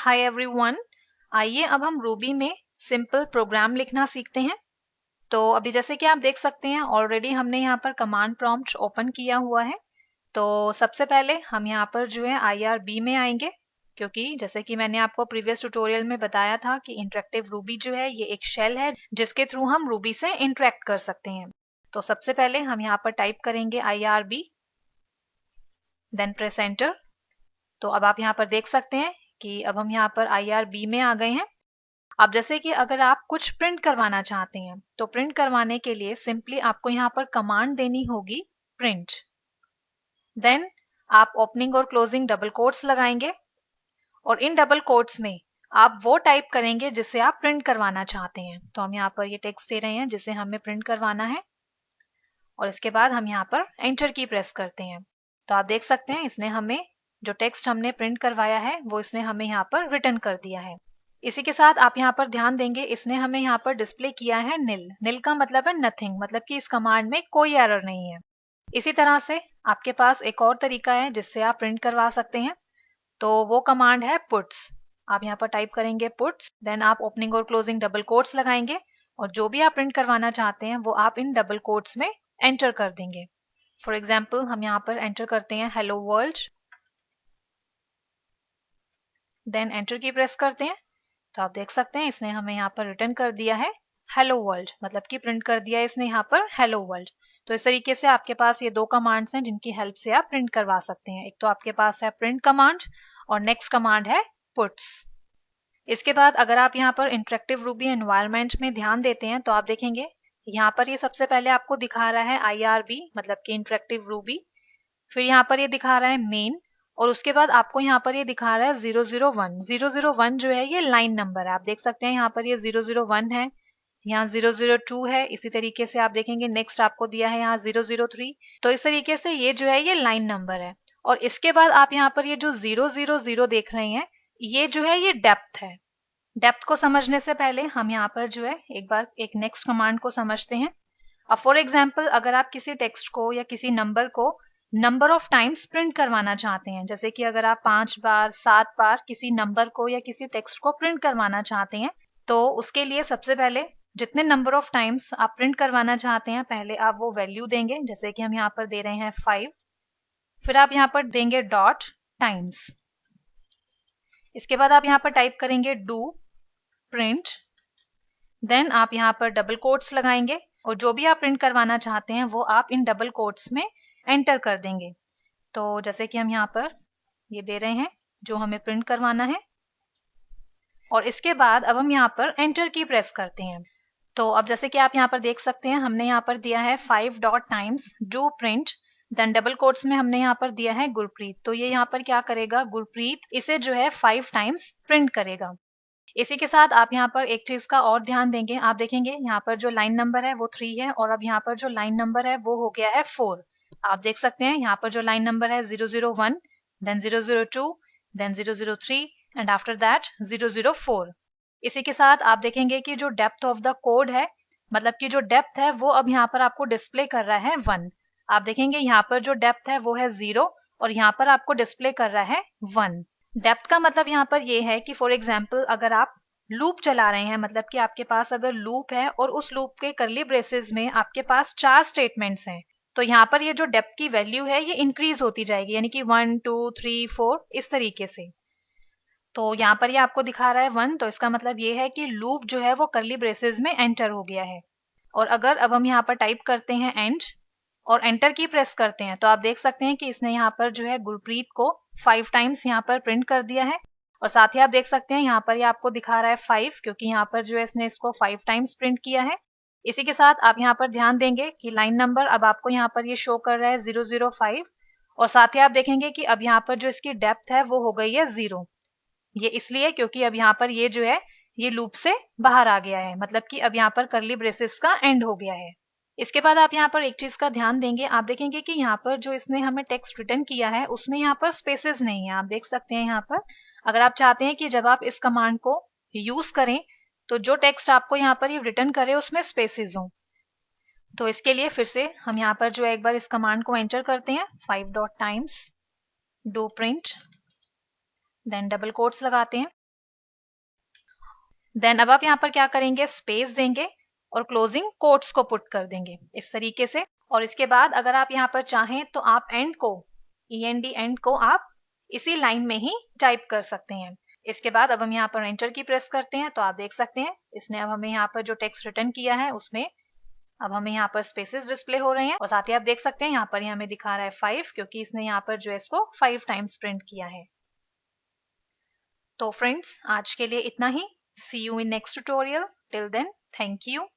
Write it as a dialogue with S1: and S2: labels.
S1: Hi everyone, आइए अब हम रूबी में सिंपल प्रोग्राम लिखना सीखते हैं। तो अभी जैसे कि आप देख सकते हैं ऑलरेडी हमने यहाँ पर कमांड प्रॉम्प्ट ओपन किया हुआ है। तो सबसे पहले हम यहाँ पर जो है IRB में आएंगे, क्योंकि जैसे कि मैंने आपको प्रीवियस ट्यूटोरियल में बताया था कि इंटरेक्टिव रूबी जो है ये एक शेल है जिसके थ्रू हम रूबी से इंटरेक्ट कर सकते हैं। तो सबसे पहले हम यहाँ पर टाइप करेंगे IRB, देन प्रेस एंटर। तो अब आप यहाँ पर देख सकते हैं कि अब हम यहाँ पर IRB में आ गए हैं। अब जैसे कि अगर आप कुछ प्रिंट करवाना चाहते हैं तो प्रिंट करवाने के लिए सिंपली आपको यहाँ पर कमांड देनी होगी प्रिंट। देन आप ओपनिंग और क्लोजिंग डबल कोट्स लगाएंगे और इन डबल कोट्स में आप वो टाइप करेंगे जिसे आप प्रिंट करवाना चाहते हैं। तो हम यहाँ पर ये टेक्स्ट दे रहे हैं जिसे हमें प्रिंट करवाना है और इसके बाद हम यहाँ पर एंटर की प्रेस करते हैं। तो आप देख सकते हैं इसने हमें जो टेक्स्ट हमने प्रिंट करवाया है वो इसने हमें यहाँ पर रिटर्न कर दिया है। इसी के साथ आप यहाँ पर ध्यान देंगे इसने हमें यहाँ पर डिस्प्ले किया है निल। निल का मतलब है नथिंग, मतलब कि इस कमांड में कोई एरर नहीं है। इसी तरह से आपके पास एक और तरीका है जिससे आप प्रिंट करवा सकते हैं, तो वो कमांड है पुट्स। आप यहाँ पर टाइप करेंगे पुट्स, देन आप ओपनिंग और क्लोजिंग डबल कोट्स लगाएंगे और जो भी आप प्रिंट करवाना चाहते हैं वो आप इन डबल कोट्स में एंटर कर देंगे। फॉर एग्जाम्पल हम यहाँ पर एंटर करते हैं हेलो वर्ल्ड, देन एंटर की प्रेस करते हैं। तो आप देख सकते हैं इसने हमें यहाँ पर रिटर्न कर दिया है हेलो वर्ल्ड, मतलब कि प्रिंट कर दिया है इसने यहाँ पर हेलो वर्ल्ड। तो इस तरीके से आपके पास ये दो कमांड्स हैं जिनकी हेल्प से आप प्रिंट करवा सकते हैं। एक तो आपके पास है प्रिंट कमांड और नेक्स्ट कमांड है पुट्स। इसके बाद अगर आप यहाँ पर इंटरेक्टिव रूबी एनवायरनमेंट में ध्यान देते हैं तो आप देखेंगे यहाँ पर ये सबसे पहले आपको दिखा रहा है IRB, मतलब कि इंटरेक्टिव रूबी। फिर यहाँ पर ये दिखा रहा है मेन और उसके बाद आपको यहाँ पर ये दिखा रहा है 001। 001 जो है ये लाइन नंबर है। आप देख सकते हैं यहाँ पर ये 001 है, यहाँ 002 है। इसी तरीके से आप देखेंगे नेक्स्ट आपको दिया है यहाँ 003। तो इस तरीके से ये जो है ये लाइन नंबर है। और इसके बाद आप यहाँ पर ये जो 000 देख रहे हैं ये जो है ये डेप्थ है। डेप्थ को समझने से पहले हम यहाँ पर जो है एक बार एक नेक्स्ट कमांड को समझते हैं। अब फॉर एग्जाम्पल अगर आप किसी टेक्स्ट को या किसी नंबर को नंबर ऑफ टाइम्स प्रिंट करवाना चाहते हैं, जैसे कि अगर आप 5 बार 7 बार किसी नंबर को या किसी टेक्स्ट को प्रिंट करवाना चाहते हैं, तो उसके लिए सबसे पहले जितने नंबर ऑफ टाइम्स आप प्रिंट करवाना चाहते हैं पहले आप वो वैल्यू देंगे, जैसे कि हम यहाँ पर दे रहे हैं 5। फिर आप यहाँ पर देंगे डॉट टाइम्स। इसके बाद आप यहाँ पर टाइप करेंगे डू प्रिंट, देन आप यहाँ पर डबल कोट्स लगाएंगे और जो भी आप प्रिंट करवाना चाहते हैं वो आप इन डबल कोट्स में एंटर कर देंगे। तो जैसे कि हम यहाँ पर ये दे रहे हैं जो हमें प्रिंट करवाना है और इसके बाद अब हम यहाँ पर एंटर की प्रेस करते हैं। तो अब जैसे कि आप यहाँ पर देख सकते हैं हमने यहाँ पर दिया है 5 dot times do print, then double quotes में हमने यहाँ पर दिया है गुरप्रीत। तो ये यहाँ पर क्या करेगा, गुरप्रीत इसे जो है 5 टाइम्स प्रिंट करेगा। इसी के साथ आप यहाँ पर एक चीज का और ध्यान देंगे, आप देखेंगे यहाँ पर जो लाइन नंबर है वो 3 है और अब यहाँ पर जो लाइन नंबर है वो हो गया है 4। आप देख सकते हैं यहाँ पर जो लाइन नंबर है 001, then 002, then 003 and after that 004। इसी के साथ आप देखेंगे कि जो डेप्थ ऑफ द कोड है, मतलब कि जो डेप्थ है वो अब यहाँ पर आपको डिस्प्ले कर रहा है 1। आप देखेंगे यहाँ पर जो डेप्थ है वो है 0 और यहाँ पर आपको डिस्प्ले कर रहा है 1। डेप्थ का मतलब यहाँ पर ये है कि फॉर एग्जाम्पल अगर आप लूप चला रहे हैं, मतलब कि आपके पास अगर लूप है और उस लूप के करली ब्रेसेस में आपके पास 4 स्टेटमेंट्स हैं, तो यहाँ पर ये जो डेप्थ की वैल्यू है ये इंक्रीज होती जाएगी, यानी कि 1 2 3 4 इस तरीके से। तो यहाँ पर ये आपको दिखा रहा है 1, तो इसका मतलब ये है कि लूप जो है वो करली ब्रेसेस में एंटर हो गया है। और अगर अब हम यहाँ पर टाइप करते हैं एंड और एंटर की प्रेस करते हैं तो आप देख सकते हैं कि इसने यहाँ पर जो है गुरप्रीत को 5 टाइम्स यहाँ पर प्रिंट कर दिया है। और साथ ही आप देख सकते हैं यहाँ पर ये आपको दिखा रहा है 5, क्योंकि यहाँ पर जो है इसने इसको 5 टाइम्स प्रिंट किया है। इसी के साथ आप यहाँ पर ध्यान देंगे कि लाइन नंबर अब आपको यहाँ पर ये शो कर रहा है 005 और साथ ही आप देखेंगे कि अब यहाँ पर जो इसकी डेप्थ है वो हो गई है 0। ये इसलिए क्योंकि अब यहाँ पर ये जो है ये लूप से बाहर आ गया है, मतलब कि अब यहाँ पर करली ब्रेसेस का एंड हो गया है। इसके बाद आप यहाँ पर एक चीज का ध्यान देंगे, आप देखेंगे कि यहाँ पर जो इसने हमें टेक्स्ट रिटर्न किया है उसमें यहाँ पर स्पेसेस नहीं है। आप देख सकते हैं यहाँ पर अगर आप चाहते हैं कि जब आप इस कमांड को यूज करें तो जो टेक्स्ट आपको यहाँ पर ये रिटर्न करे उसमें स्पेसेस हो, तो इसके लिए फिर से हम यहाँ पर जो है एक बार इस कमांड को एंटर करते हैं 5 dot times do print, then double quotes लगाते हैं देन अब आप यहाँ पर क्या करेंगे, स्पेस देंगे और क्लोजिंग कोट्स को पुट कर देंगे इस तरीके से। और इसके बाद अगर आप यहाँ पर चाहें तो आप एंड को, END एंड को आप इसी लाइन में ही टाइप कर सकते हैं। इसके बाद अब हम यहाँ पर एंटर की प्रेस करते हैं तो आप देख सकते हैं इसने अब हमें यहाँ पर जो टेक्स्ट रिटर्न किया है उसमें अब हमें यहाँ पर स्पेसेस डिस्प्ले हो रहे हैं। और साथ ही आप देख सकते हैं यहाँ पर हमें दिखा रहा है 5 क्योंकि इसने यहाँ पर जो है इसको 5 टाइम्स प्रिंट किया है। तो फ्रेंड्स आज के लिए इतना ही। See you in next tutorial. Till then thank you.